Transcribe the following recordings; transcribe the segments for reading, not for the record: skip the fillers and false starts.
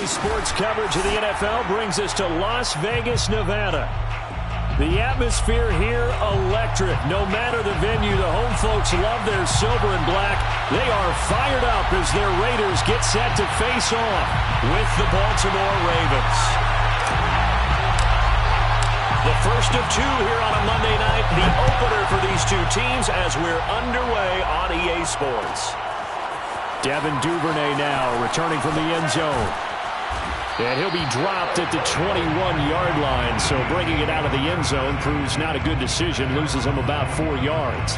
EA Sports coverage of the NFL brings us to Las Vegas, Nevada. The atmosphere here, electric. No matter the venue, the home folks love their silver and black. They are fired up as their Raiders get set to face off with the Baltimore Ravens. The first of two here on a Monday night, the opener for these two teams as we're underway on EA Sports. Devin Duvernay now returning from the end zone. And he'll be dropped at the 21-yard line, so bringing it out of the end zone proves not a good decision, loses him about 4 yards.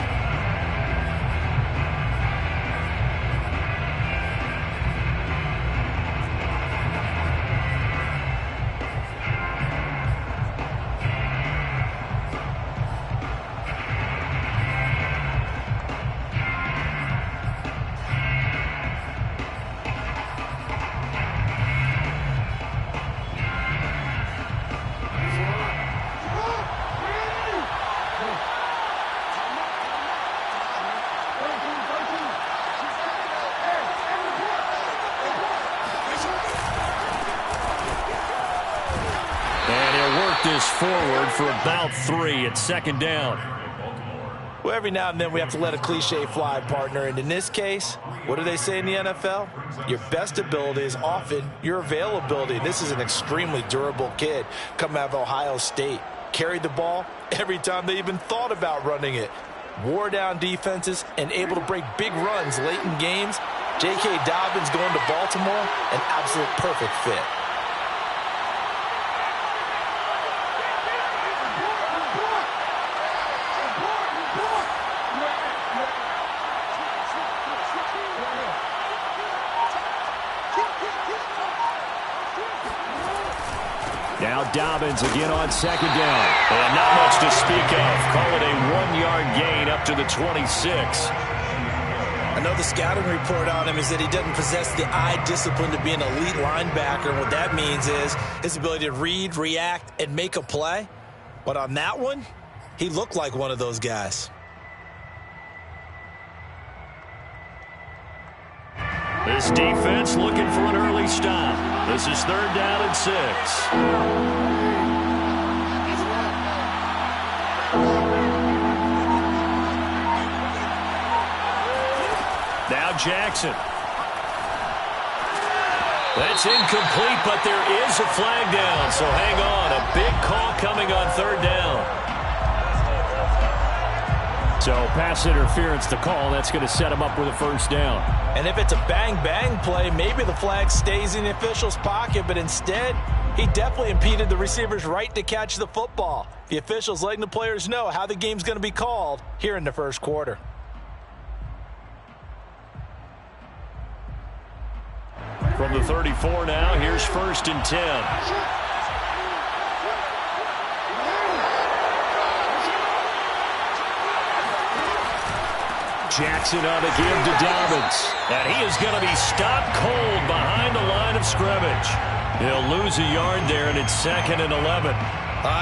This forward for about 3 at second down. Well, every now and then we have to let a cliche fly, partner. And in this case, what do they say in the NFL? Your best ability is often your availability. This is an extremely durable kid coming out of Ohio State. Carried the ball every time they even thought about running it. Wore down defenses and able to break big runs late in games. J.K. Dobbins going to Baltimore, an absolute perfect fit. Now Dobbins again on second down. And not much to speak of. Call it a 1-yard gain up to the 26. I know the scouting report on him is that he doesn't possess the eye discipline to be an elite linebacker. And what that means is his ability to read, react, and make a play. But on that one, he looked like one of those guys. This defense looking for an early stop. This is 3rd down and 6. Now Jackson. That's incomplete, but there is a flag down, so hang on. A big call coming on 3rd down. So pass interference to call. That's going to set him up with a 1st down. And if it's a bang-bang play, maybe the flag stays in the official's pocket, but instead, he definitely impeded the receiver's right to catch the football. The official's letting the players know how the game's going to be called here in the first quarter. From the 34 now, here's 1st and 10. Jackson on the give to Dobbins. And he is going to be stopped cold behind the line of scrimmage. He'll lose a yard there, and it's 2nd and 11.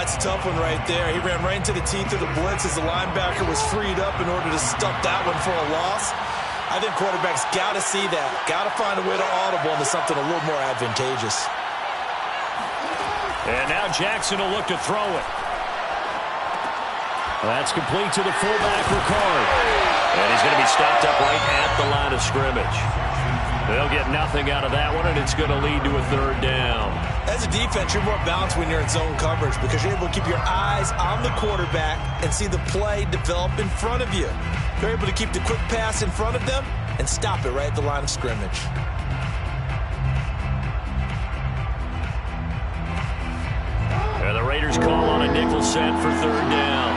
It's a tough one right there. He ran right into the teeth of the blitz as the linebacker was freed up in order to stuff that one for a loss. I think quarterbacks got to see that. Got to find a way to audible into something a little more advantageous. And now Jackson will look to throw it. That's complete to the fullback, Ricard. And he's going to be stopped up right at the line of scrimmage. They'll get nothing out of that one, and it's going to lead to a 3rd down. As a defense, you're more balanced when you're in zone coverage because you're able to keep your eyes on the quarterback and see the play develop in front of you. You're able to keep the quick pass in front of them and stop it right at the line of scrimmage. And the Raiders call on a nickel set for 3rd down.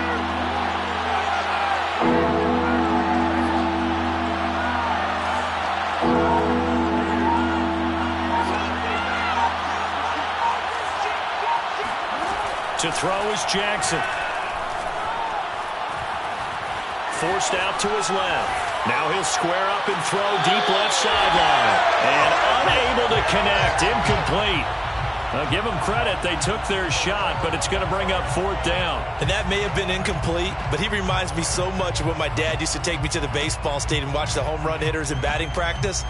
To throw is Jackson. Forced out to his left. Now he'll square up and throw deep left sideline. And unable to connect. Incomplete. I'll give them credit. They took their shot, but it's going to bring up 4th down. And that may have been incomplete, but he reminds me so much of when my dad used to take me to the baseball stadium and watch the home run hitters in batting practice.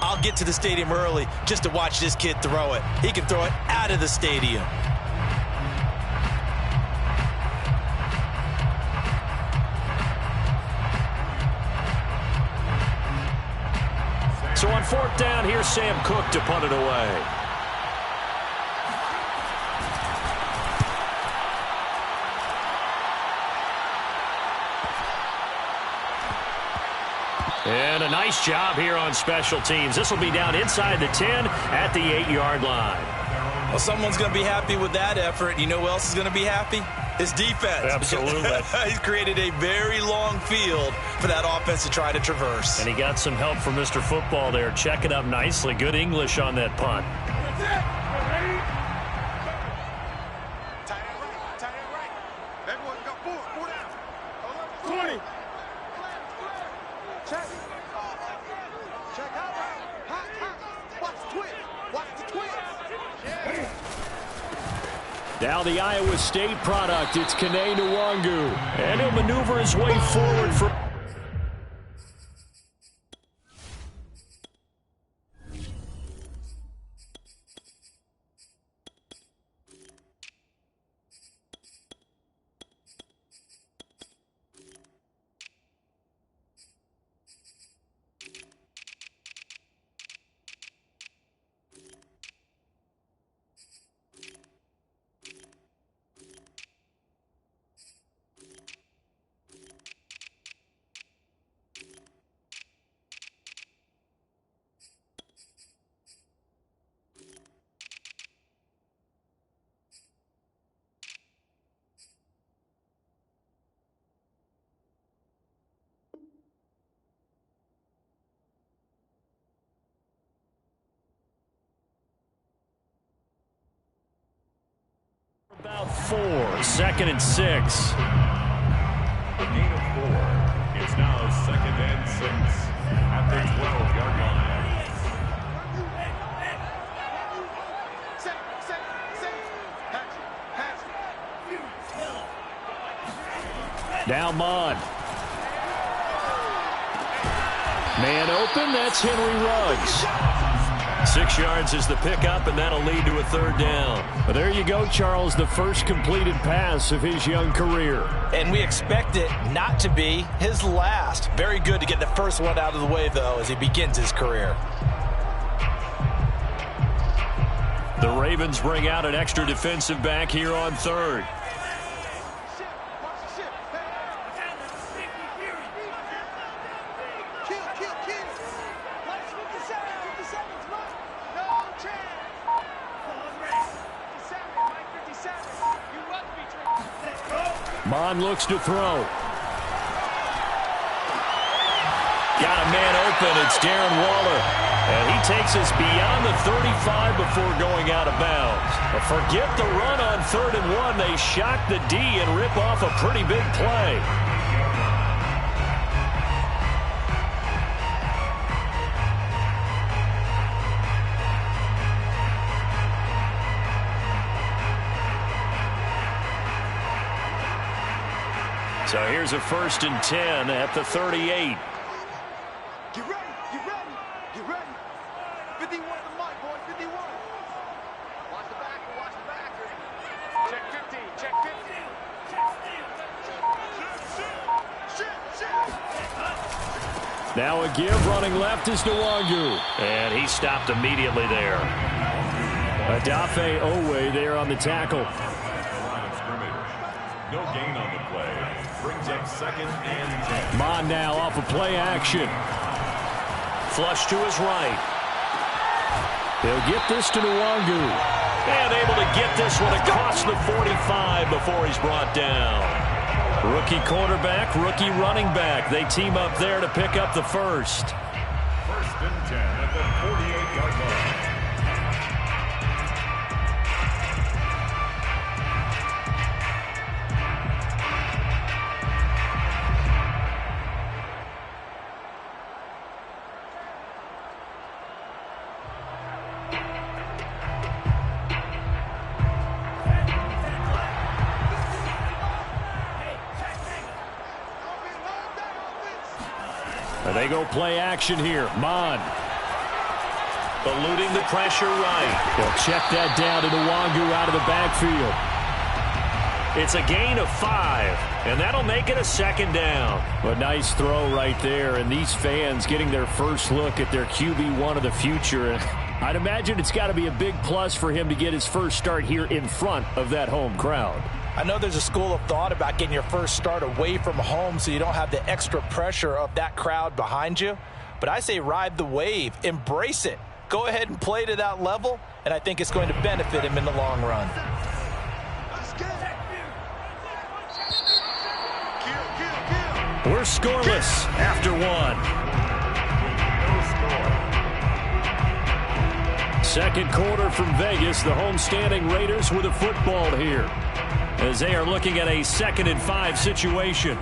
I'll get to the stadium early just to watch this kid throw it. He can throw it out of the stadium. So on fourth down, here's Sam Cook to punt it away. And a nice job here on special teams. This will be down inside the 10 at the 8-yard line. Well, someone's going to be happy with that effort. You know who else is going to be happy? His defense. Absolutely. He's created a very long field for that offense to try to traverse. And he got some help from Mr. Football there. Check it up nicely. Good English on that punt. Now the Iowa State product, it's Kene Nwangu. And he'll maneuver his way forward for... About 4, 2nd and 6. The gain of 4. It's now 2nd and 6 at the 12-yard line. Now Mon. Man open, that's Henry Ruggs. 6 yards is the pickup, and that'll lead to a 3rd down. But there you go, Charles, the first completed pass of his young career. And we expect it not to be his last. Very good to get the first one out of the way, though, as he begins his career. The Ravens bring out an extra defensive back here on 3rd. Mon looks to throw. Got a man open. It's Darren Waller. And he takes us beyond the 35 before going out of bounds. But forget the run on 3rd and 1. They shock the D and rip off a pretty big play. So here's a 1st and 10 at the 38. Get ready, get ready, get ready. 51 to the mic, boys, 51. Watch the backer, watch the backer. Check 15, check 15. Now a give, running left is Nwangu. And he stopped immediately there. Adafe Owe there on the tackle. Line of scrimmage. No gain on the play. Brings up 2nd and 10. Mon now off of play action. Flush to his right. They'll get this to Nwangu. And able to get this one across the 45 before he's brought down. Rookie quarterback, rookie running back. They team up there to pick up the first. 1st and 10 at the 48-yard line. And they go play action here. Mon. Eluding the pressure right. They'll check that down to Nwangu out of the backfield. It's a gain of 5, and that'll make it a second down. A nice throw right there, and these fans getting their first look at their QB1 of the future. I'd imagine it's got to be a big plus for him to get his first start here in front of that home crowd. I know there's a school of thought about getting your first start away from home so you don't have the extra pressure of that crowd behind you. But I say ride the wave, embrace it. Go ahead and play to that level, and I think it's going to benefit him in the long run. We're scoreless after 1. Second quarter from Vegas. The homestanding Raiders with a football here as they are looking at a 2nd and 5 situation.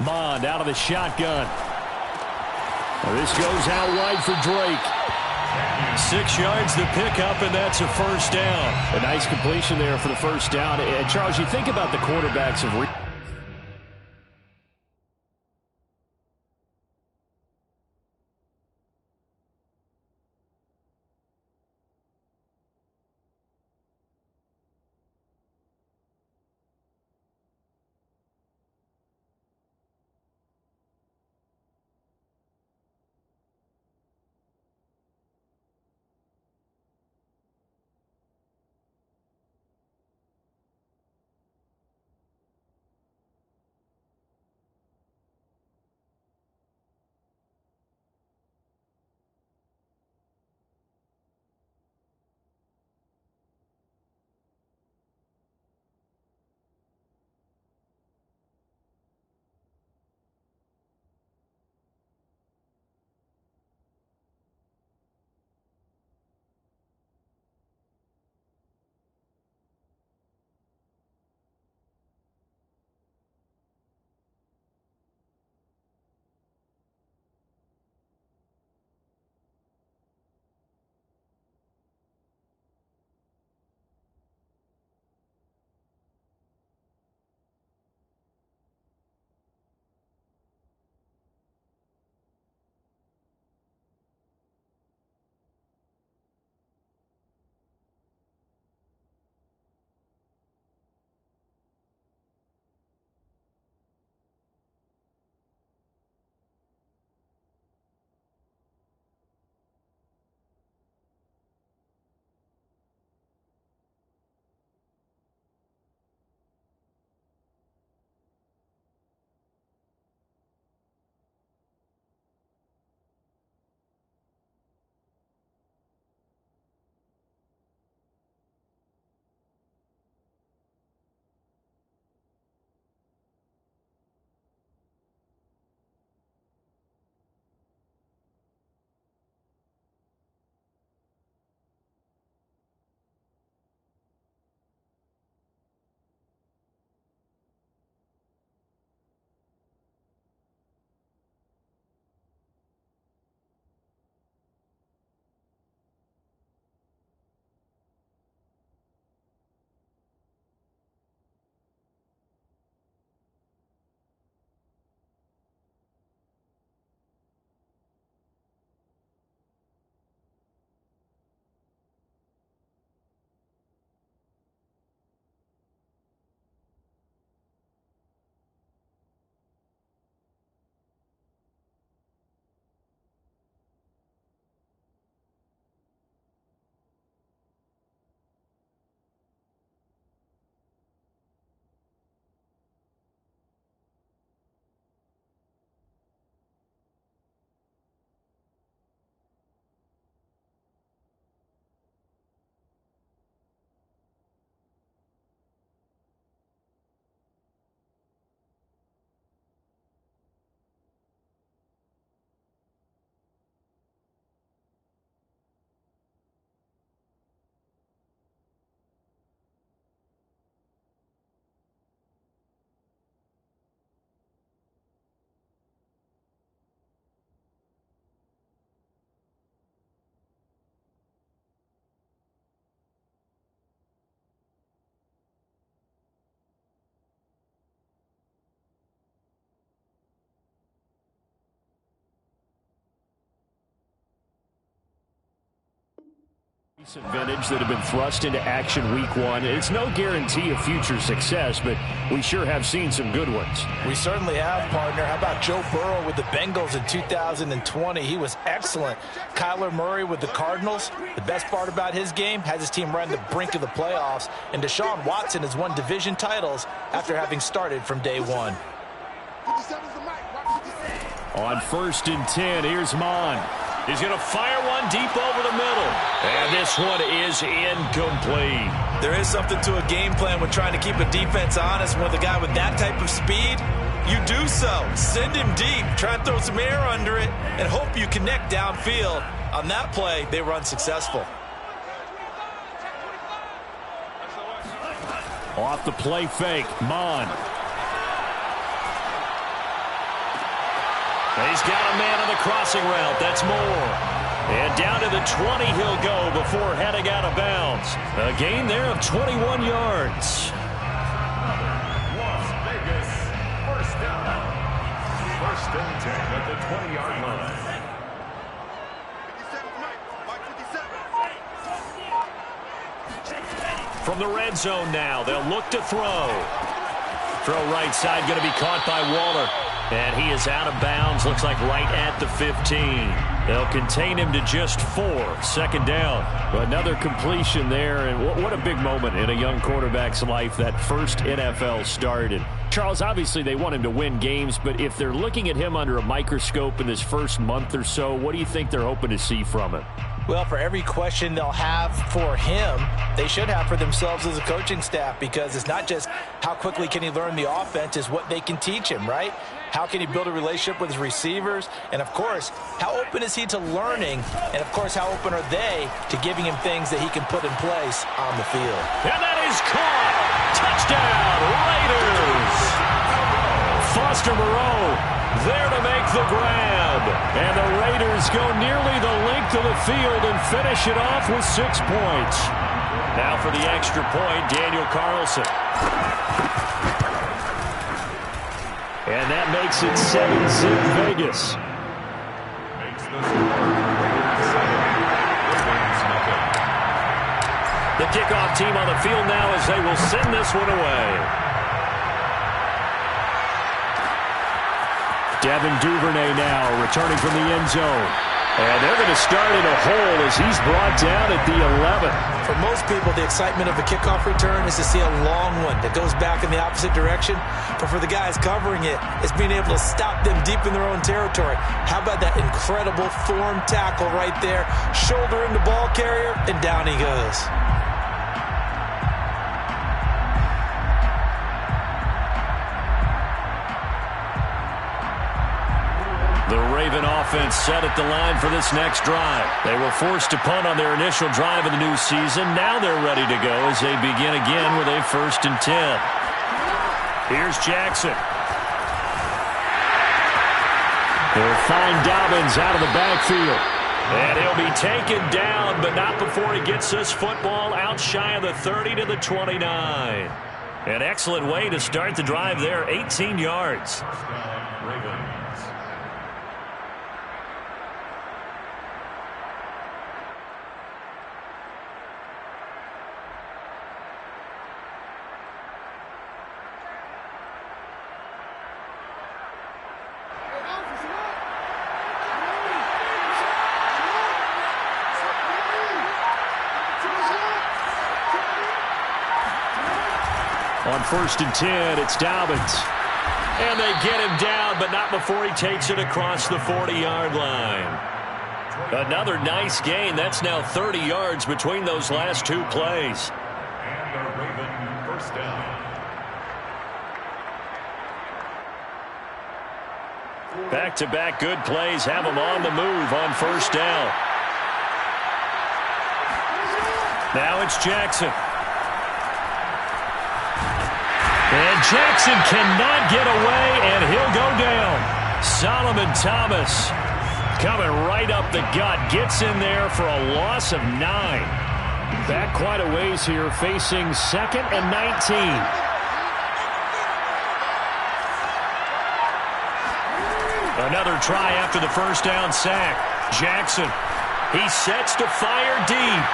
Mond out of the shotgun. This goes out wide for Drake. 6 yards to pick up, and that's a first down. A nice completion there for the first down. And Charles, you think about the quarterbacks of Vintage that have been thrust into action week one. It's no guarantee of future success, but we sure have seen some good ones. We certainly have, partner. How about Joe Burrow with the Bengals in 2020? He was excellent. Kyler Murray with the Cardinals. The best part about his game has his team right on the brink of the playoffs. And Deshaun Watson has won division titles after having started from day one. On 1st and 10, here's Mon. He's going to fire one deep over the middle. And this one is incomplete. There is something to a game plan when trying to keep a defense honest. With a guy with that type of speed, you do so. Send him deep, try and throw some air under it, and hope you connect downfield. On that play, they were unsuccessful. Off the play fake, Mon. He's got a man on the crossing route. That's Moore. And down to the 20 he'll go before heading out of bounds. A gain there of 21 yards. Las Vegas, first down. 1st and 10 at the 20-yard line. 57, From the red zone now, they'll look to throw. Throw right side, going to be caught by Waller. And he is out of bounds, looks like right at the 15. They'll contain him to just 4. 2nd down. Another completion there, and what a big moment in a young quarterback's life, that first NFL start. And Charles, obviously they want him to win games, but if they're looking at him under a microscope in this first month or so, what do you think they're hoping to see from him? Well, for every question they'll have for him, they should have for themselves as a coaching staff, because it's not just how quickly can he learn the offense, it's what they can teach him, right? How can he build a relationship with his receivers? And, of course, how open is he to learning? And, of course, how open are they to giving him things that he can put in place on the field? And that is caught. Touchdown, Raiders. Foster Moreau there to make the grab. And the Raiders go nearly the length of the field and finish it off with 6 points. Now for the extra point, Daniel Carlson. And that makes it 7-zip Vegas. Makes the score 7. Ravens nothing. The kickoff team on the field now as they will send this one away. Devin Duvernay now returning from the end zone. And they're going to start in a hole as he's brought down at the 11. For most people, the excitement of a kickoff return is to see a long one that goes back in the opposite direction. But for the guys covering it, it's being able to stop them deep in their own territory. How about that incredible form tackle right there? Shoulder in the ball carrier, and down he goes. The Raven offense set at the line for this next drive. They were forced to punt on their initial drive of the new season. Now they're ready to go as they begin again with a 1st and 10. Here's Jackson. They'll find Dobbins out of the backfield. And he'll be taken down, but not before he gets this football out shy of the 30 to the 29. An excellent way to start the drive there, 18 yards. Touchdown, Ravens. On 1st and 10, it's Dobbins. And they get him down, but not before he takes it across the 40-yard line. Another nice gain. That's now 30 yards between those last 2 plays. And a Raven 1st down. Back-to-back good plays have him on the move on 1st down. Now it's Jackson. And Jackson cannot get away, and he'll go down. Solomon Thomas coming right up the gut. Gets in there for a loss of 9. Back quite a ways here, facing 2nd and 19. Another try after the 1st down sack. Jackson, he sets to fire deep.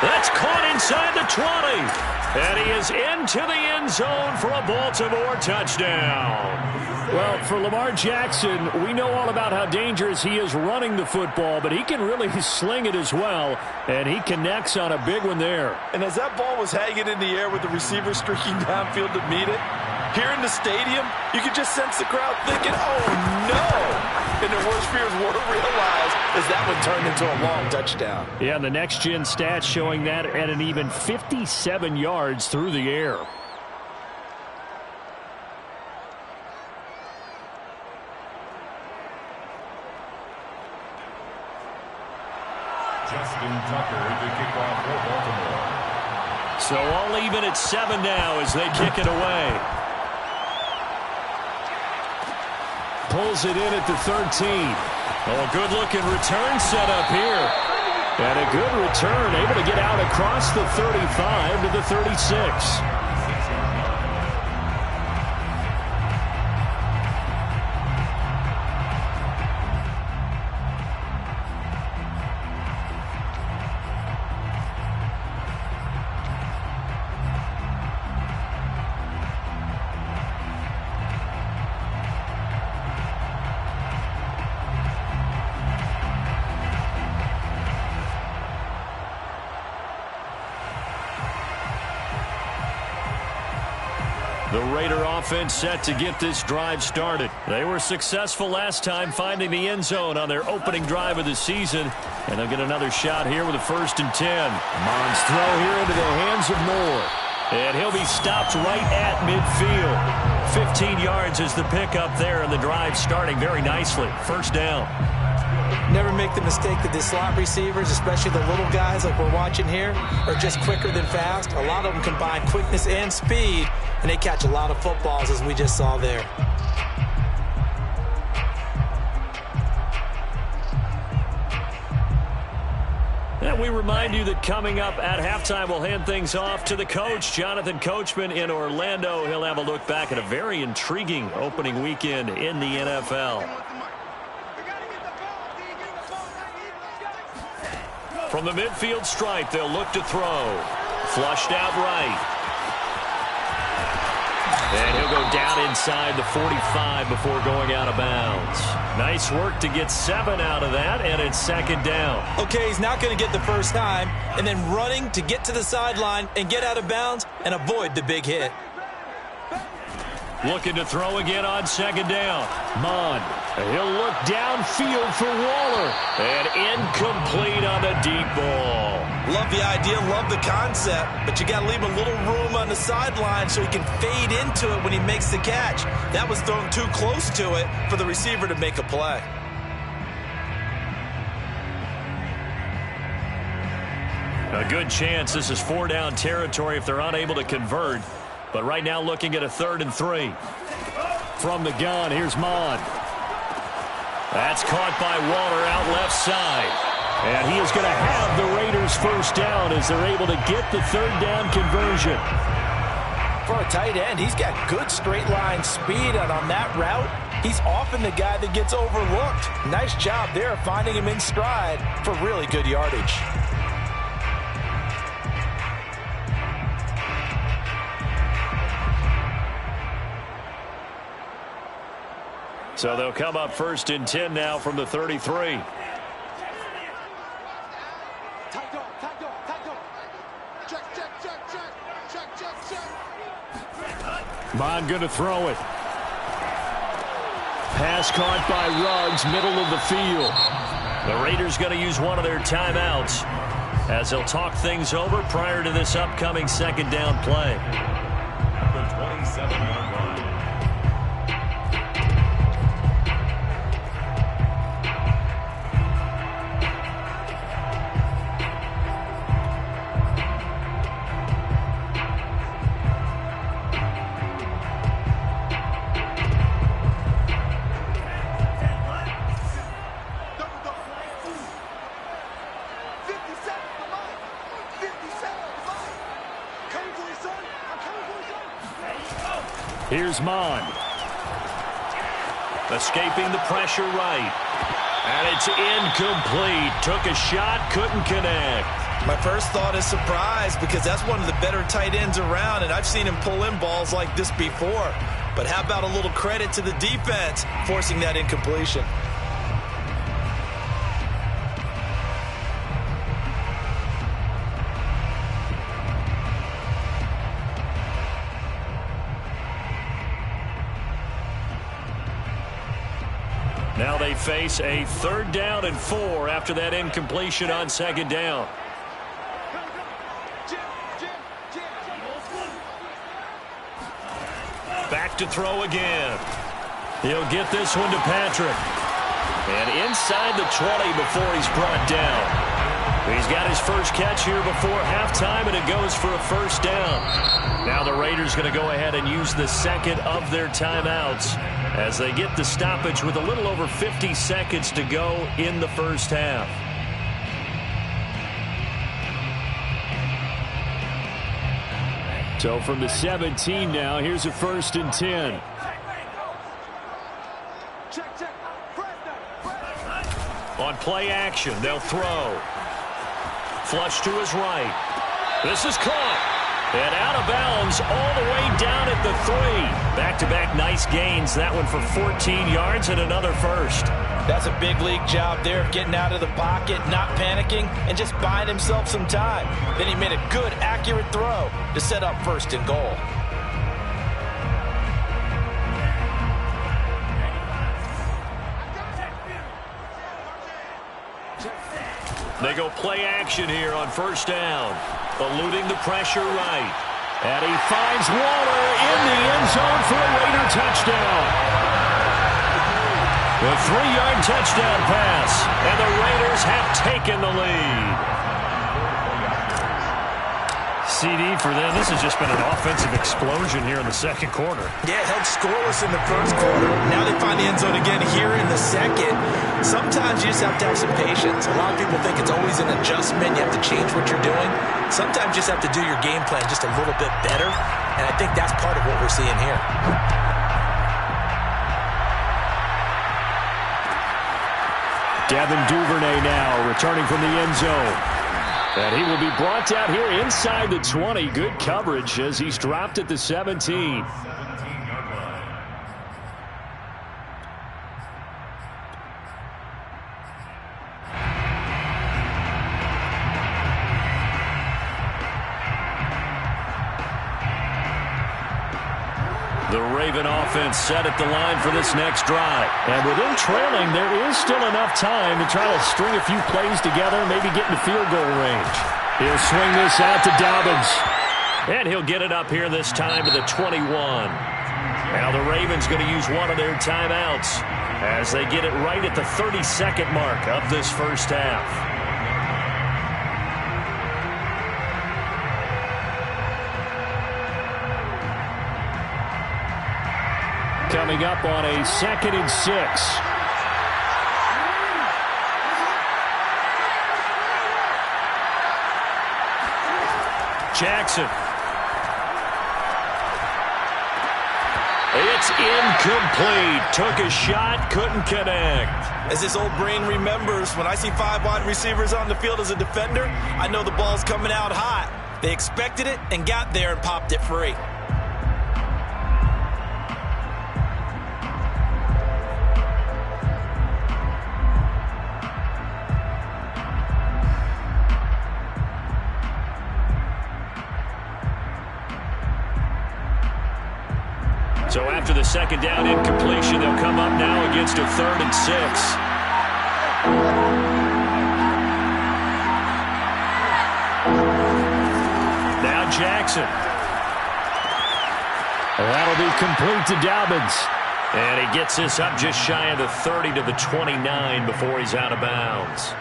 That's caught inside the 20. And he is into the end zone for a Baltimore touchdown. Well, for Lamar Jackson, we know all about how dangerous he is running the football, but he can really sling it as well, and he connects on a big one there. And as that ball was hanging in the air with the receiver streaking downfield to meet it, here in the stadium, you could just sense the crowd thinking, oh, no! And their worst fears were realized as that one turned into a long touchdown. Yeah, and the next-gen stats showing that at an even 57 yards through the air. Justin Tucker to kick off for Baltimore. So all even at 7 now as they kick it away. Pulls it in at the 13. Oh, a good-looking return set up here. And a good return, able to get out across the 35 to the 36. The Raider offense set to get this drive started. They were successful last time finding the end zone on their opening drive of the season. And they'll get another shot here with a 1st and 10. Mond's throw here into the hands of Moore. And he'll be stopped right at midfield. 15 yards is the pickup there, and the drive starting very nicely. 1st down. Never make the mistake that the slot receivers, especially the little guys like we're watching here, are just quicker than fast. A lot of them combine quickness and speed, and they catch a lot of footballs, as we just saw there. And we remind you that coming up at halftime, we'll hand things off to the coach, Jonathan Coachman in Orlando. He'll have a look back at a very intriguing opening weekend in the NFL. From the midfield stripe, they'll look to throw. Flushed out right. And he'll go down inside the 45 before going out of bounds. Nice work to get 7 out of that, and it's 2nd down. Okay, he's not going to get the first time, and then running to get to the sideline and get out of bounds and avoid the big hit. Looking to throw again on 2nd down. Mond. He'll look downfield for Waller. And incomplete on the deep ball. Love the idea, love the concept, but you got to leave a little room on the sideline so he can fade into it when he makes the catch. That was thrown too close to it for the receiver to make a play. A good chance this is 4-down territory if they're unable to convert. But right now looking at a 3rd and 3. From the gun, here's Mond. That's caught by Waller out left side. And he is going to have the Raiders 1st down as they're able to get the 3rd down conversion. For a tight end, he's got good straight line speed, and on that route, he's often the guy that gets overlooked. Nice job there finding him in stride for really good yardage. So they'll come up 1st and 10 now from the 33. Mond going to throw it. Pass caught by Ruggs, middle of the field. The Raiders going to use one of their timeouts as they'll talk things over prior to this upcoming 2nd down play. The 27-yard line. Here's Mond. Escaping the pressure right. And it's incomplete. Took a shot, couldn't connect. My first thought is surprise, because that's one of the better tight ends around, and I've seen him pull in balls like this before. But how about a little credit to the defense forcing that incompletion? Now they face a 3rd down and 4 after that incompletion on 2nd down. Back to throw again. He'll get this one to Patrick. And inside the 20 before he's brought down. He's got his first catch here before halftime, and it goes for a 1st down. Now the Raiders going to go ahead and use the 2nd of their timeouts as they get the stoppage with a little over 50 seconds to go in the 1st half. So from the 17 now, here's a 1st and 10. On play action, they'll throw. Flush to his right. This is caught. And out of bounds all the way down at the 3. Back-to-back nice gains. That one for 14 yards and another 1st. That's a big league job there, getting out of the pocket, not panicking, and just buying himself some time. Then he made a good, accurate throw to set up 1st and goal. They go play action here on 1st down. Eluding the pressure right. And he finds Waller in the end zone for a Raider touchdown. The 3-yard touchdown pass. And the Raiders have taken the lead. CD for them. This has just been an offensive explosion here in the 2nd quarter. Yeah, held scoreless in the 1st quarter. Now they find the end zone again here in the 2nd. Sometimes you just have to have some patience. A lot of people think it's always an adjustment. You have to change what you're doing. Sometimes you just have to do your game plan just a little bit better. And I think that's part of what we're seeing here. Devin Duvernay now returning from the end zone. And he will be brought down here inside the 20. Good coverage as he's dropped at the 17. The Raven offense set at the line for this next drive. And with them trailing, there is still enough time to try to string a few plays together, maybe get in the field goal range. He'll swing this out to Dobbins. And he'll get it up here this time to the 21. Now the Ravens going to use one of their timeouts as they get it right at the 30-second mark of this 1st half. Coming up on a 2nd and 6. Jackson. It's incomplete. Took a shot, couldn't connect. As this old brain remembers, when I see 5 wide receivers on the field as a defender, I know the ball's coming out hot. They expected it and got there and popped it free. So after the 2nd down incompletion, they'll come up now against a 3rd and 6. Now Jackson. That'll be complete to Dobbins. And he gets this up just shy of the 30 to the 29 before he's out of bounds.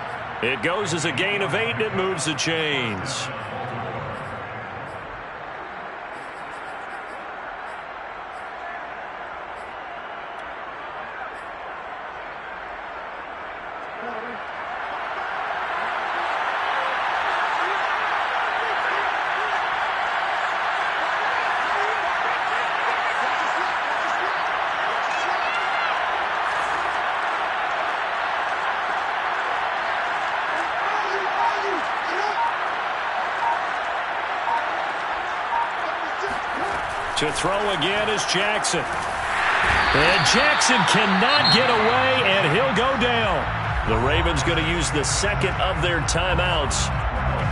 It goes as a gain of 8, and it moves the chains. To throw again is Jackson. And Jackson cannot get away, and he'll go down. The Ravens going to use the second of their timeouts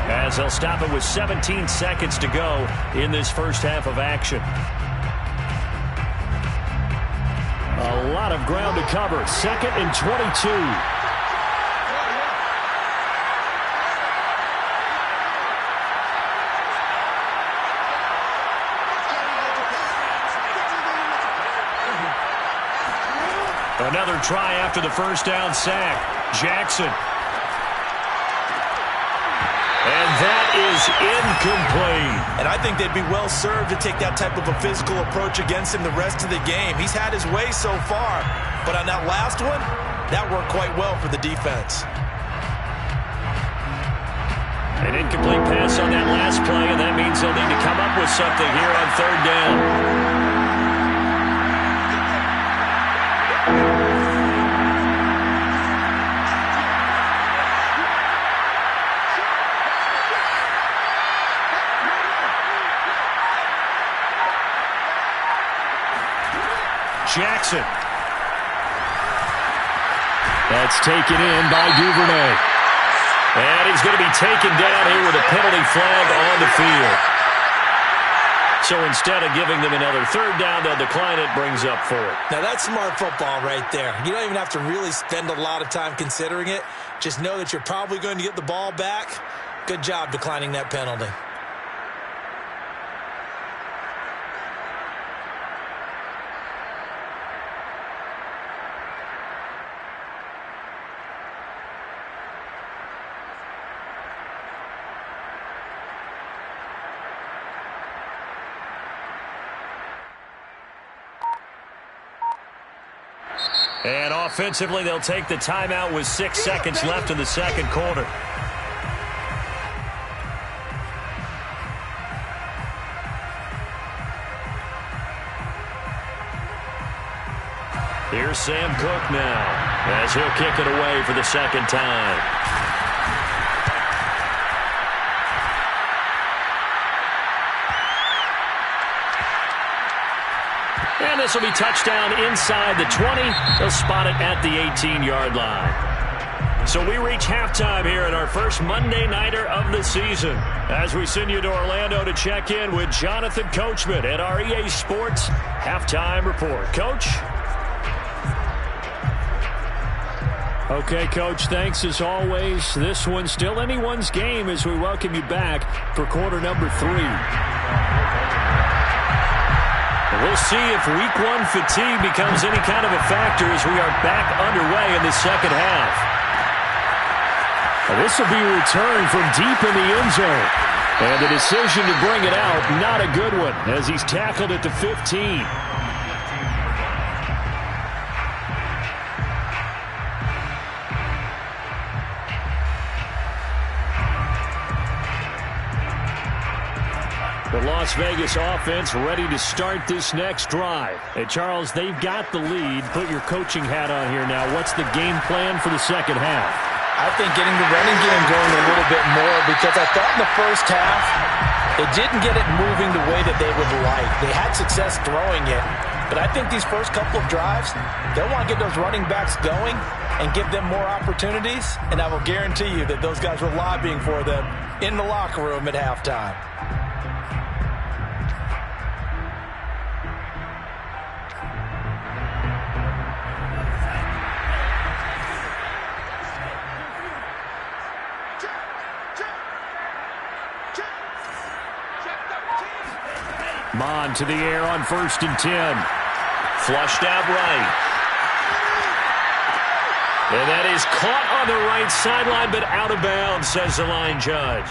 as they'll stop it with 17 seconds to go in this first half of action. A lot of ground to cover. 2nd and 22. Another try after the first down sack. Jackson. And that is incomplete. And I think they'd be well served to take that type of a physical approach against him the rest of the game. He's had his way so far, but on that last one, that worked quite well for the defense. An incomplete pass on that last play, and that means they'll need to come up with something here on 3rd down. Jackson. That's taken in by Duvernay. And he's going to be taken down here with a penalty flag on the field. So instead of giving them another 3rd down, they'll decline it, brings up 4th. Now that's smart football right there. You don't even have to really spend a lot of time considering it. Just know that you're probably going to get the ball back. Good job declining that penalty. And offensively, they'll take the timeout with 6 seconds left in the second quarter. Here's Sam Cook now, as he'll kick it away for the second time. And this will be touchdown inside the 20. They'll spot it at the 18-yard line. So we reach halftime here in our first Monday Nighter of the season, as we send you to Orlando to check in with Jonathan Coachman at our EA Sports Halftime Report. Coach? Okay, Coach, thanks as always. This one's still anyone's game as we welcome you back for quarter number 3. We'll see if week 1 fatigue becomes any kind of a factor as we are back underway in the second half. This will be returned from deep in the end zone. And the decision to bring it out, not a good one, as he's tackled at the 15. The Las Vegas offense ready to start this next drive. Hey, Charles, they've got the lead. Put your coaching hat on here now. What's the game plan for the second half? I think getting the running game going a little bit more, because I thought in the first half they didn't get it moving the way that they would like. They had success throwing it, but I think these first couple of drives, they'll want to get those running backs going and give them more opportunities, and I will guarantee you that those guys were lobbying for them in the locker room at halftime. Mon to the air on 1st and 10. Flushed out right. And that is caught on the right sideline, but out of bounds, says the line judge.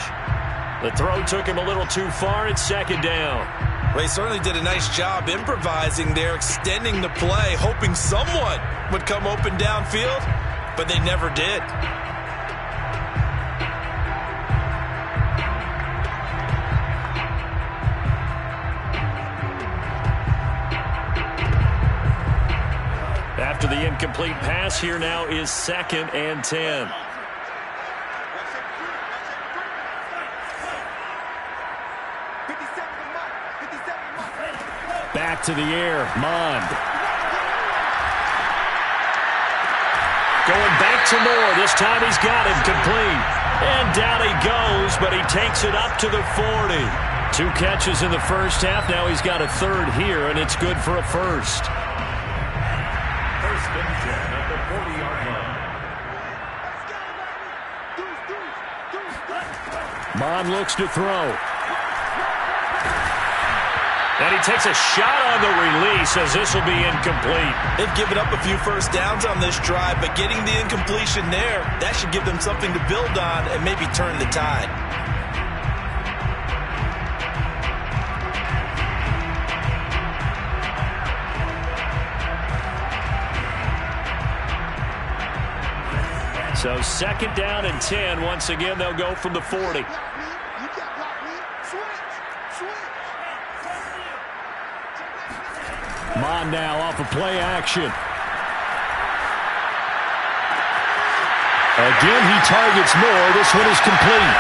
The throw took him a little too far. It's 2nd down. Well, he certainly did a nice job improvising there, extending the play, hoping someone would come open downfield, but they never did. After the incomplete pass, here now is 2nd and 10. Back to the air, Mond. Going back to Moore. This time he's got him complete. And down he goes, but he takes it up to the 40. 2 catches in the first half. Now he's got a third here, and it's good for a first. First and 10 at the 40-yard line. Mond looks to throw. And he takes a shot on the release as this will be incomplete. They've given up a few first downs on this drive, but getting the incompletion there, that should give them something to build on and maybe turn the tide. So second down and 10. Once again, they'll go from the 40. Mond now off of play action. Again, he targets Moore. This one is complete.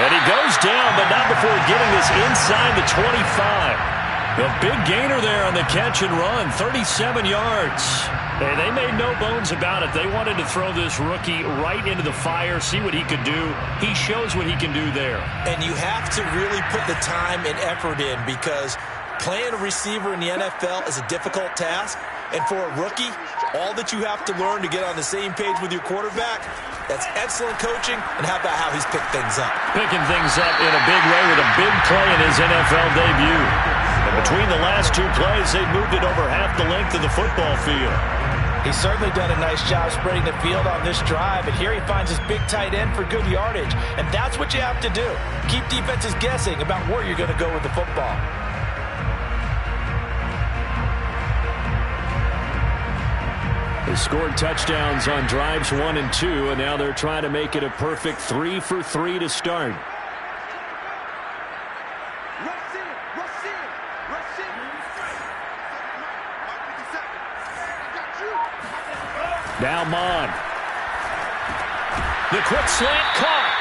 And he goes down, but not before getting this inside the 25. The big gainer there on the catch and run, 37 yards. Hey, they made no bones about it. They wanted to throw this rookie right into the fire, see what he could do. He shows what he can do there. And you have to really put the time and effort in because playing a receiver in the NFL is a difficult task. And for a rookie, all that you have to learn to get on the same page with your quarterback, that's excellent coaching. And how about how he's picked things up? Picking things up in a big way with a big play in his NFL debut. And between the last 2 plays, they moved it over half the length of the football field. He's certainly done a nice job spreading the field on this drive, and here he finds his big tight end for good yardage. And that's what you have to do. Keep defenses guessing about where you're going to go with the football. They scored touchdowns on drives 1 and 2, and now they're trying to make it a perfect 3 for 3 to start. Now Mond. The quick slant caught.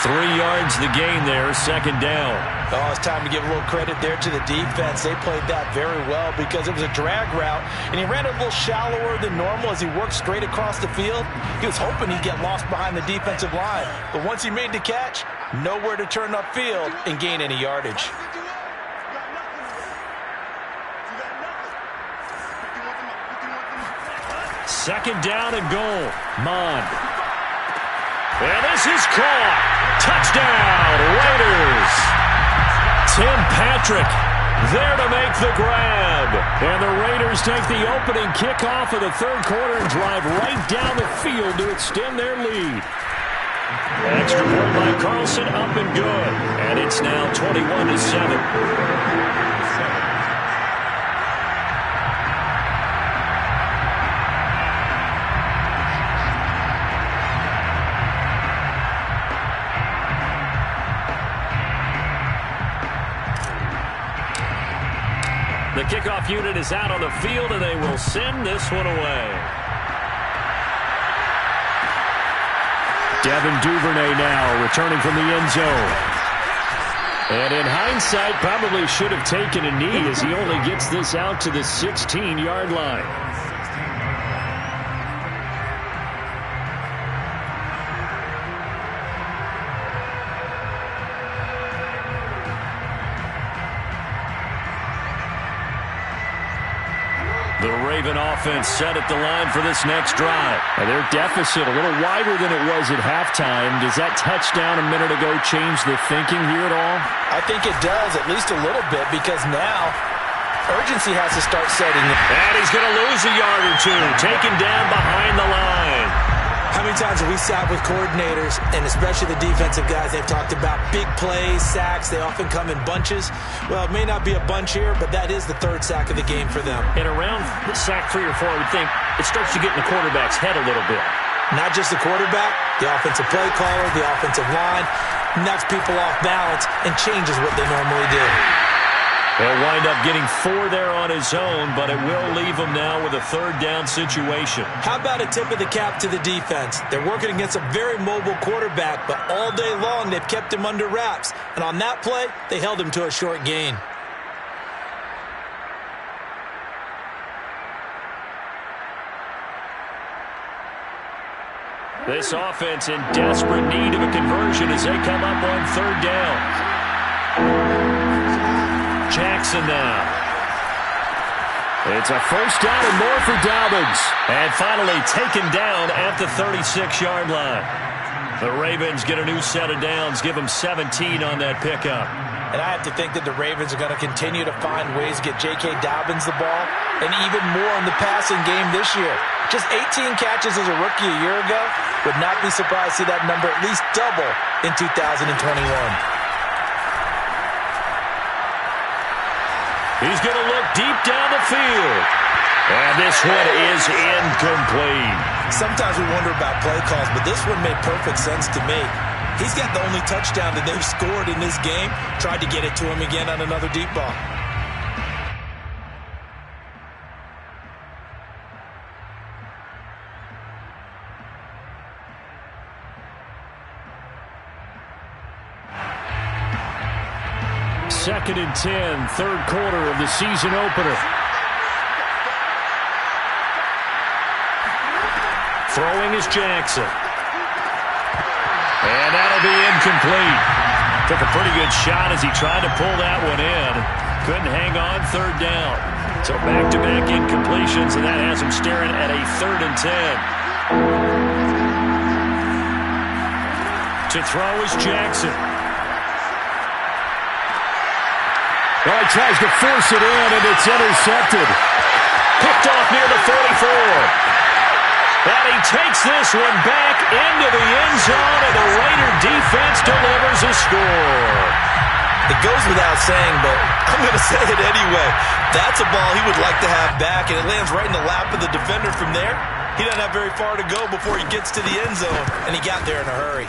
3 yards the gain there, second down. Oh, it's time to give a little credit there to the defense. They played that very well because it was a drag route, and he ran a little shallower than normal as he worked straight across the field. He was hoping he'd get lost behind the defensive line, but once he made the catch, nowhere to turn upfield and gain any yardage. Second down and goal. Mond. And this is caught. Touchdown, Raiders. Tim Patrick there to make the grab. And the Raiders take the opening kickoff of the third quarter and drive right down the field to extend their lead. Extra point by Carlson, up and good. And it's now 21-7. The kickoff unit is out on the field, and they will send this one away. Devin Duvernay now returning from the end zone. And in hindsight, probably should have taken a knee as he only gets this out to the 16-yard line. The Raven offense set at the line for this next drive. And their deficit a little wider than it was at halftime. Does that touchdown a minute ago change the thinking here at all? I think it does, at least a little bit, because now urgency has to start setting in. And he's going to lose a yard or two, taken down behind the line. How many times have we sat with coordinators, and especially the defensive guys, they've talked about big plays, sacks. They often come in bunches. Well, it may not be a bunch here, but that is the third sack of the game for them. And around sack 3 or 4, I would think it starts to get in the quarterback's head a little bit. Not just the quarterback, the offensive play caller, the offensive line, knocks people off balance and changes what they normally do. He'll wind up getting 4 there on his own, but it will leave him now with a third down situation. How about a tip of the cap to the defense? They're working against a very mobile quarterback, but all day long they've kept him under wraps. And on that play, they held him to a short gain. This offense in desperate need of a conversion as they come up on third down. Jackson now. It's a first down and more for Dobbins. And finally taken down at the 36-yard line. The Ravens get a new set of downs, give them 17 on that pickup. And I have to think that the Ravens are going to continue to find ways to get J.K. Dobbins the ball, and even more in the passing game this year. Just 18 catches as a rookie a year ago. Would not be surprised to see that number at least double in 2021. He's going to look deep down the field. And this one is incomplete. Sometimes we wonder about play calls, but this one made perfect sense to me. He's got the only touchdown that they've scored in this game. Tried to get it to him again on another deep ball. Second and 10, third quarter of the season opener. Throwing is Jackson. And that'll be incomplete. Took a pretty good shot as he tried to pull that one in. Couldn't hang on third down. So back-to-back incompletions, and that has him staring at a 3rd and 10. To throw is Jackson. Well, he tries to force it in, and it's intercepted. Picked off near the 44. And he takes this one back into the end zone, and the Raider defense delivers a score. It goes without saying, but I'm going to say it anyway. That's a ball he would like to have back, and it lands right in the lap of the defender from there. He doesn't have very far to go before he gets to the end zone, and he got there in a hurry.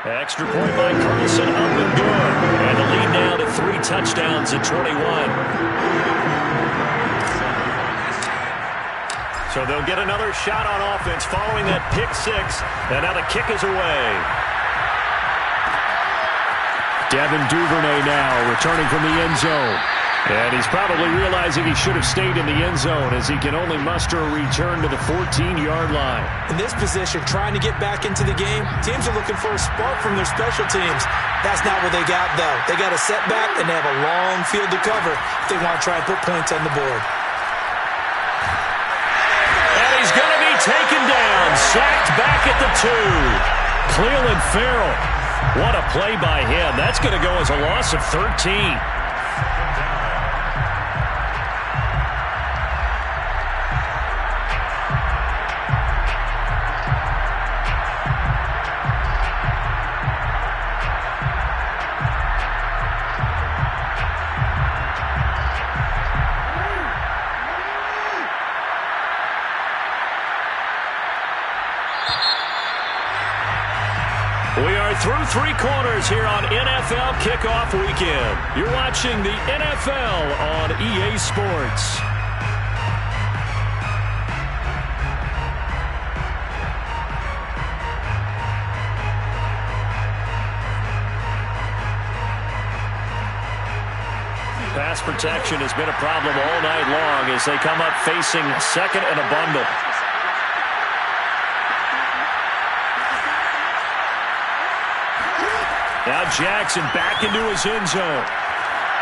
Extra point by Carlson, up and good. And the lead now to 3 touchdowns at 21. So they'll get another shot on offense following that pick 6. And now the kick is away. Devin Duvernay now returning from the end zone. And he's probably realizing he should have stayed in the end zone as he can only muster a return to the 14-yard line. In this position, trying to get back into the game, teams are looking for a spark from their special teams. That's not what they got, though. They got a setback, and they have a long field to cover if they want to try and put points on the board. And he's going to be taken down, sacked back at the 2. Cleveland Farrell. What a play by him. That's going to go as a loss of 13. We are through 3 quarters here on NFL Kickoff Weekend. You're watching the NFL on EA Sports. Pass protection has been a problem all night long as they come up facing second and a bundle. Now Jackson back into his end zone.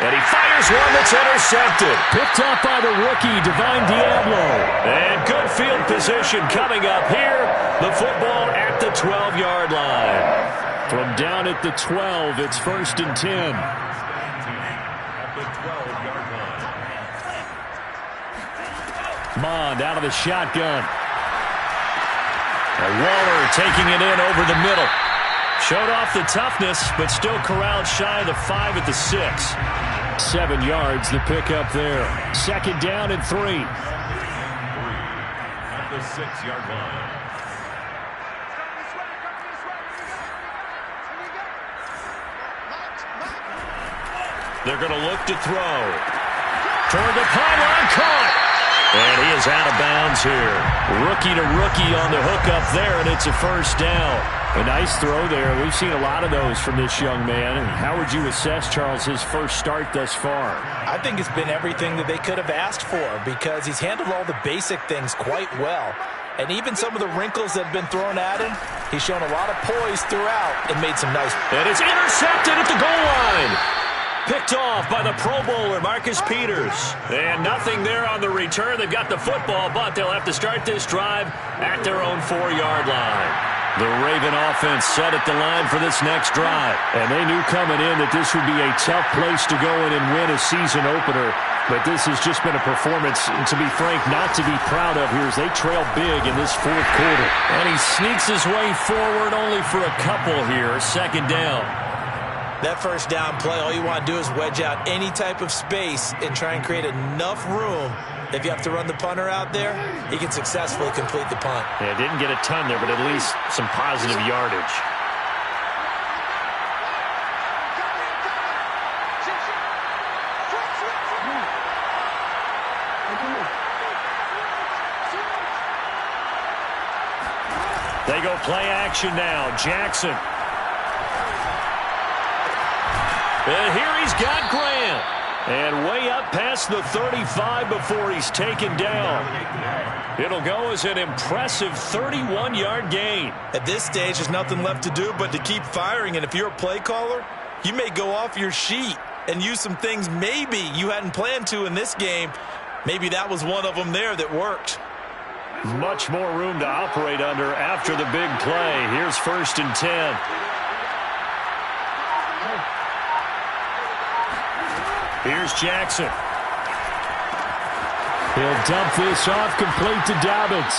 And he fires one that's intercepted. Picked up by the rookie, Divine Diablo. And good field position coming up here. The football at the 12-yard line. From down at the 12, it's 1st and 10. At the 12-yard line. Mond out of the shotgun. And Waller taking it in over the middle. Showed off the toughness, but still corralled shy of the 5 at the 6. 7 yards, the pickup there. 2nd down and 3. At the 6-yard line. They're going to look to throw. Toward the pylon, caught. And he is out of bounds here. Rookie to rookie on the hook up there, and it's a first down. A nice throw there. We've seen a lot of those from this young man. How would you assess, Charles, his first start thus far? I think it's been everything that they could have asked for because he's handled all the basic things quite well. And even some of the wrinkles that have been thrown at him, he's shown a lot of poise throughout and made some nice. And it's intercepted at the goal line. Picked off by the Pro Bowler, Marcus Peters. And nothing there on the return. They've got the football, but they'll have to start this drive at their own 4-yard line. The Raven offense set at the line for this next drive. And they knew coming in that this would be a tough place to go in and win a season opener. But this has just been a performance, to be frank, not to be proud of here as they trail big in this fourth quarter. And he sneaks his way forward only for a couple here. Second down. That first down play, all you want to do is wedge out any type of space and try and create enough room. If you have to run the punter out there, he can successfully complete the punt. Yeah, didn't get a ton there, but at least some positive yardage. They go play action now. Jackson. And here he's got Grant. And way up past the 35 before he's taken down. It'll go as an impressive 31-yard gain. At this stage, there's nothing left to do but to keep firing. And if you're a play caller, you may go off your sheet and use some things maybe you hadn't planned to in this game. Maybe that was one of them there that worked. Much more room to operate under after the big play. Here's 1st and 10. Here's Jackson. He'll dump this off complete to Dobbins.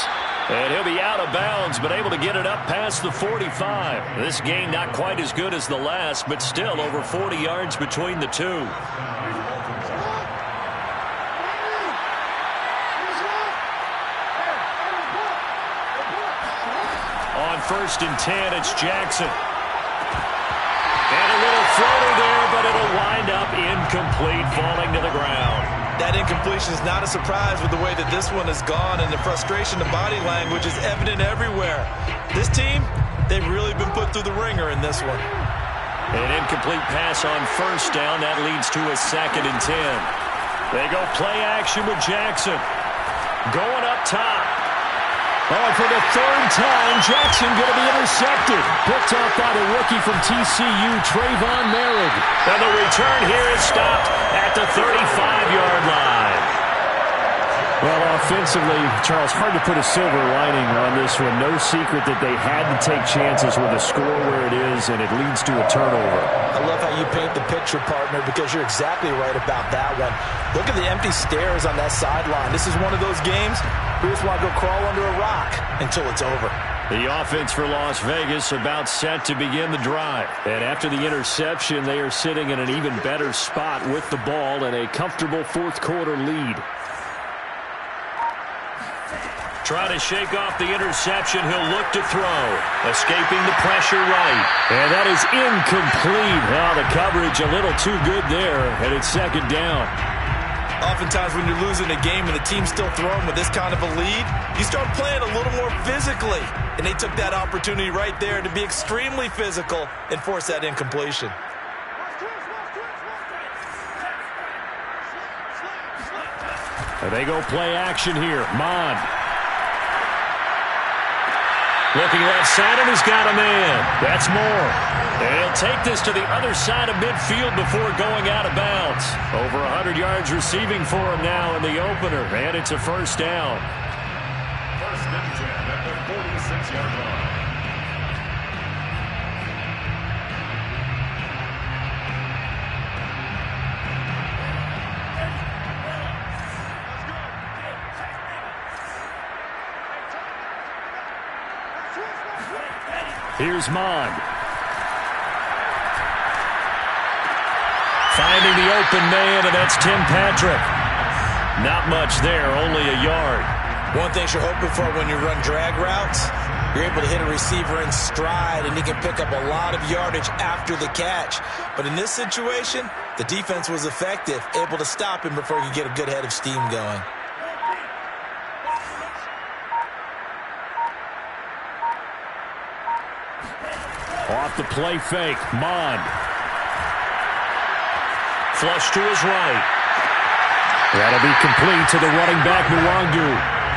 And he'll be out of bounds, but able to get it up past the 45. This gain not quite as good as the last, but still over 40 yards between the two. On 1st and 10, it's Jackson. And a little floater there, but it'll wind up incomplete, falling to the ground. That incompletion is not a surprise with the way that this one has gone, and the frustration, the body language is evident everywhere. This team, they've really been put through the ringer in this one. An incomplete pass on 1st down. That leads to a 2nd and 10. They go play action with Jackson. Going up top. Oh, for the 3rd time, Jackson going to be intercepted. Picked off by the rookie from TCU, Trayvon Merrick. And the return here is stopped at the 35-yard line. Well, offensively, Charles, hard to put a silver lining on this one. No secret that they had to take chances with the score where it is, and it leads to a turnover. I love how you paint the picture, partner, because you're exactly right about that one. Look at the empty stares on that sideline. This is one of those games we just want to go crawl under a rock until it's over. The offense for Las Vegas about set to begin the drive. And after the interception, they are sitting in an even better spot with the ball and a comfortable fourth quarter lead. Trying to shake off the interception. He'll look to throw. Escaping the pressure right. And that is incomplete. Well, the coverage a little too good there, and it's 2nd down. Oftentimes when you're losing a game and the team's still throwing with this kind of a lead, you start playing a little more physically. And they took that opportunity right there to be extremely physical and force that incompletion. And they go play action here. Mond. Looking left side, and he's got a man. That's Moore. And he'll take this to the other side of midfield before going out of bounds. Over 100 yards receiving for him now in the opener, and it's a 1st down. 1st and 10 at the 46-yard line. Here's Mond. Finding the open man, and that's Tim Patrick. Not much there, only a yard. One thing you're hoping for when you run drag routes, you're able to hit a receiver in stride, and he can pick up a lot of yardage after the catch. But in this situation, the defense was effective, able to stop him before he could get a good head of steam going. Off the play fake, Mond. Flush to his right. That'll be complete to the running back, Nwangu.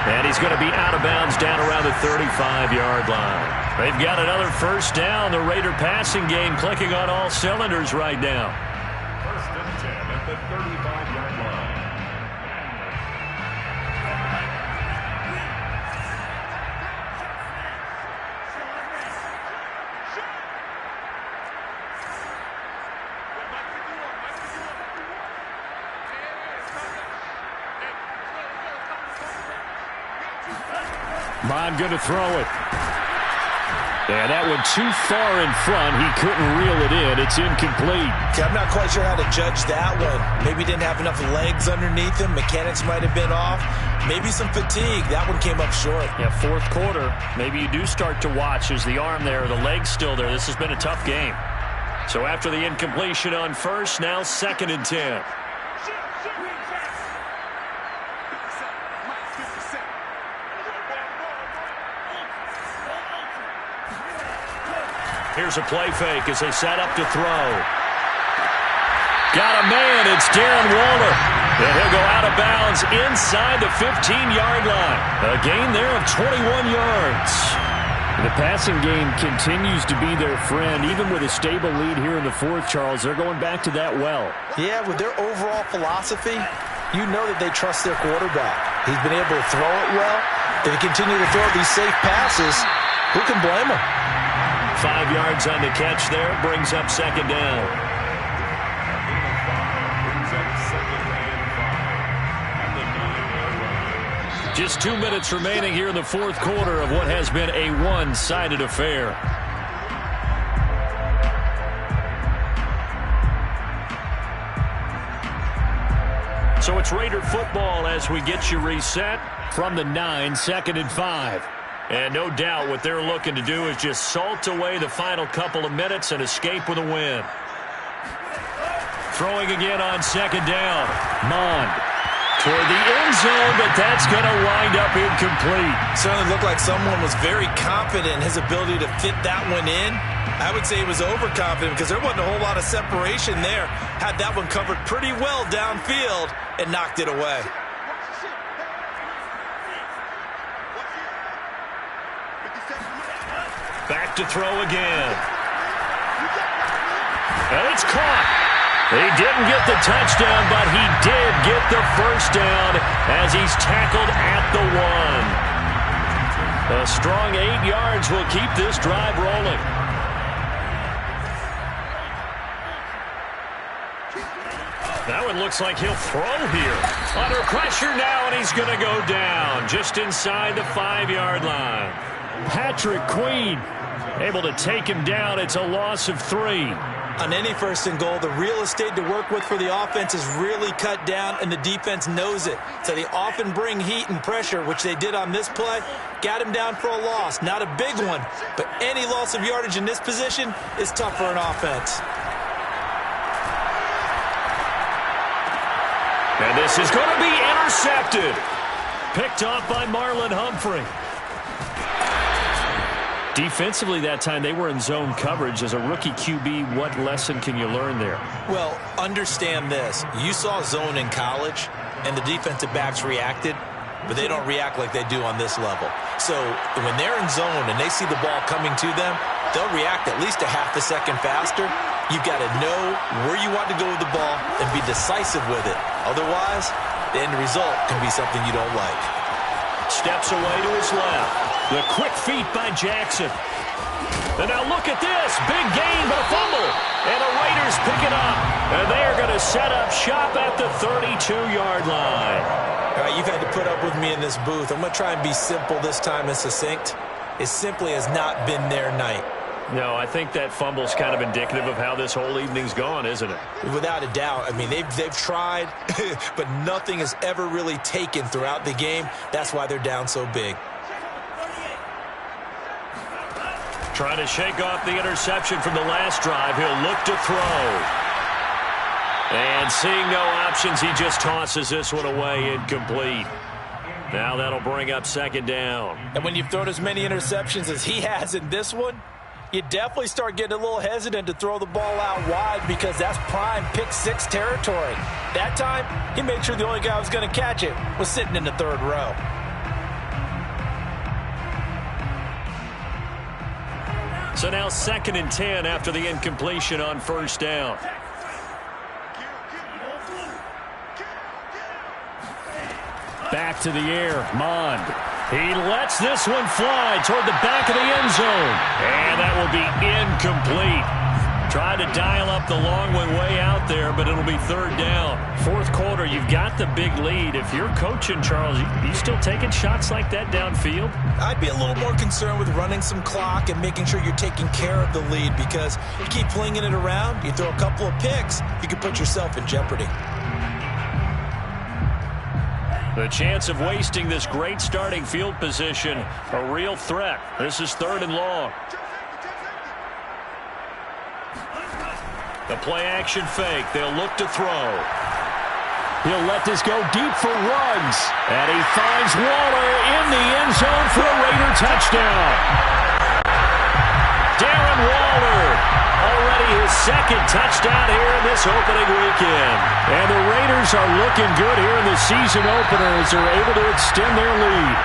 And he's going to be out of bounds down around the 35-yard line. They've got another first down. The Raider passing game clicking on all cylinders right now. First and 10 at the 35-yard line. Bond going to throw it. And that one too far in front. He couldn't reel it in. It's incomplete. Okay, I'm not quite sure how to judge that one. Maybe he didn't have enough legs underneath him. Mechanics might have been off. Maybe some fatigue. That one came up short. Yeah, fourth quarter. Maybe you do start to watch. Is the arm there? The leg's still there? This has been a tough game. So after the incompletion on first, now 2nd and 10. Here's a play fake as they set up to throw. Got a man. It's Darren Waller. And he'll go out of bounds inside the 15-yard line. A gain there of 21 yards. The passing game continues to be their friend. Even with a stable lead here in the fourth, Charles, they're going back to that well. Yeah, with their overall philosophy, you know that they trust their quarterback. He's been able to throw it well. If they continue to throw these safe passes, who can blame them? 5 yards on the catch there. Brings up 2nd down. Just 2 minutes remaining here in the fourth quarter of what has been a one-sided affair. So it's Raider football as we get you reset from the 9, 2nd and 5. And no doubt what they're looking to do is just salt away the final couple of minutes and escape with a win. Throwing again on 2nd down. Mond toward the end zone, but that's going to wind up incomplete. Certainly looked like someone was very confident in his ability to fit that one in. I would say he was overconfident because there wasn't a whole lot of separation there. Had that one covered pretty well downfield and knocked it away. Back to throw again. And it's caught. He didn't get the touchdown, but he did get the first down as he's tackled at the 1. A strong 8 yards will keep this drive rolling. That one looks like he'll throw here. Under pressure now, and he's going to go down just inside the 5-yard line. Patrick Queen able to take him down. It's a loss of 3. On any 1st and goal, the real estate to work with for the offense is really cut down, and the defense knows it. So they often bring heat and pressure, which they did on this play. Got him down for a loss. Not a big one, but any loss of yardage in this position is tough for an offense. And this is going to be intercepted. Picked off by Marlon Humphrey. Defensively that time, they were in zone coverage. As a rookie QB, what lesson can you learn there? Well, understand this. You saw zone in college, and the defensive backs reacted, but they don't react like they do on this level. So when they're in zone and they see the ball coming to them, they'll react at least a half a second faster. You've got to know where you want to go with the ball and be decisive with it. Otherwise, the end result can be something you don't like. Steps away to his left. The quick feet by Jackson. And now look at this. Big gain, but a fumble. And the Raiders pick it up. And they are going to set up shop at the 32-yard line. All right, you've had to put up with me in this booth. I'm going to try and be simple this time and succinct. It simply has not been their night. No, I think that fumble's kind of indicative of how this whole evening's gone, isn't it? Without a doubt. I mean, they've tried, but nothing has ever really taken throughout the game. That's why they're down so big. Trying to shake off the interception from the last drive. He'll look to throw. And seeing no options, he just tosses this one away incomplete. Now that'll bring up 2nd down. And when you've thrown as many interceptions as he has in this one, you definitely start getting a little hesitant to throw the ball out wide because that's prime pick-6 territory. That time, he made sure the only guy who was going to catch it was sitting in the 3rd row. So now 2nd and 10 after the incompletion on first down. Back to the air, Mond. He lets this one fly toward the back of the end zone. And that will be incomplete. Tried to dial up the long one way out there, but it'll be 3rd down. 4th quarter, you've got the big lead. If you're coaching, Charles, you still taking shots like that downfield? I'd be a little more concerned with running some clock and making sure you're taking care of the lead, because you keep flinging it around, you throw a couple of picks, you can put yourself in jeopardy. The chance of wasting this great starting field position, a real threat. This is 3rd and long. The play-action fake. They'll look to throw. He'll let this go deep for Ruggs. And he finds Waller in the end zone for a Raider touchdown. Darren Waller, already his 2nd touchdown here in this opening weekend. And the Raiders are looking good here in the season opener as they're able to extend their lead.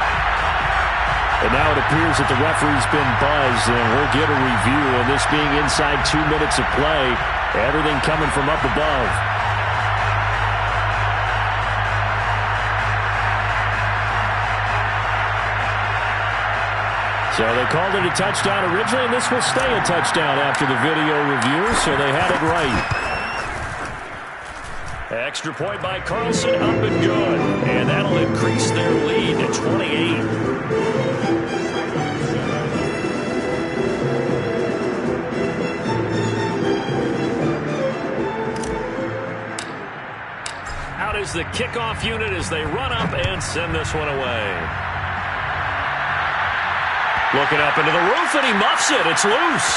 And now it appears that the referee's been buzzed, and we'll get a review on this being inside 2 minutes of play. Everything coming from up above. So they called it a touchdown originally, and this will stay a touchdown after the video review, so they had it right. Extra point by Carlson, up and good. And that'll increase their lead to 28. Out is the kickoff unit as they run up and send this one away. Looking up into the roof, and he muffs it. It's loose.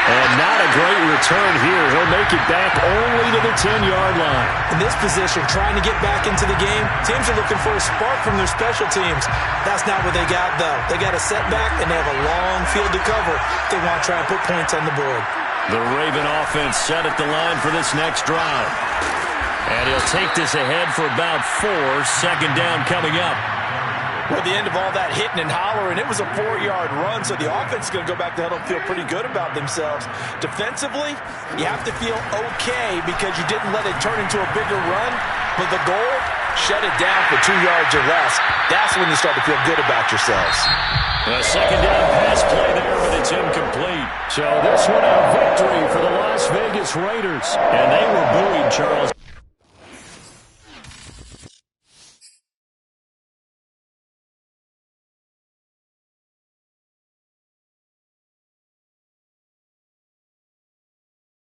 And not a great return here. He'll make it back only to the 10-yard line. In this position, trying to get back into the game, teams are looking for a spark from their special teams. That's not what they got, though. They got a setback, and they have a long field to cover if they want to try and put points on the board. The Raven offense set at the line for this next drive. And he'll take this ahead for about 4. 2nd down coming up. Well, the end of all that hitting and hollering, it was a 4-yard run, so the offense is going to go back to huddle and feel pretty good about themselves. Defensively, you have to feel okay because you didn't let it turn into a bigger run, but the goal, shut it down for 2 yards or less. That's when you start to feel good about yourselves. A 2nd down pass play there, but it's incomplete. So this one a victory for the Las Vegas Raiders. And they were buoyed, Charles.